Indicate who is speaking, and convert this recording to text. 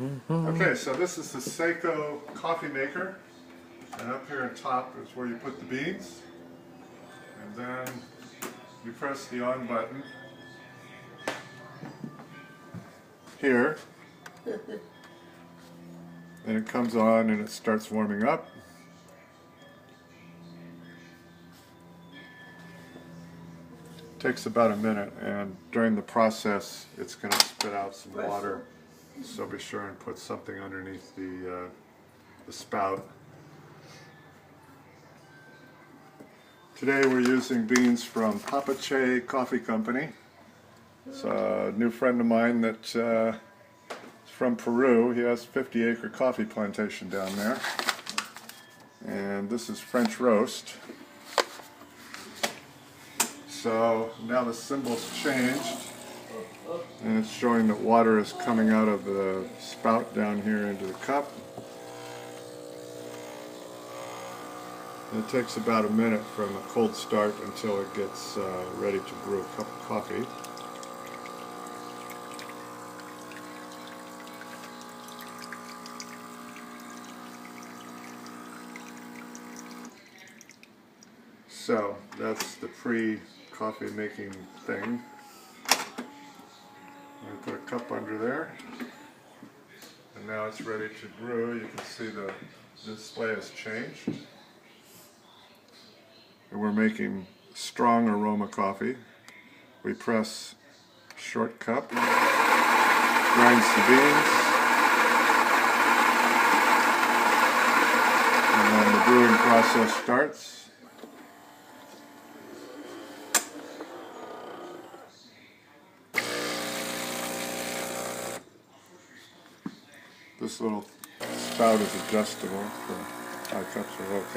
Speaker 1: Okay, so this is the Seaco coffee maker, and up here on top is where you put the beans, and then you press the on button here, and it comes on and it starts warming up. Takes about a minute, and during the process it's going to spit out some water, so be sure and put something underneath the spout. Today we're using beans from Papache Coffee Company. It's a new friend of mine that's from Peru. He has a 50-acre coffee plantation down there, and this is French roast. So now the symbol's changed, and it's showing that water is coming out of the spout down here into the cup. And it takes about a minute from a cold start until it gets ready to brew a cup of coffee. So that's the pre-coffee making thing. I put a cup under there, and now it's ready to brew. You can see the display has changed. And we're making strong aroma coffee. We press short cup, grinds the beans, and then the brewing process starts. This little spout is adjustable for high cups or low cups.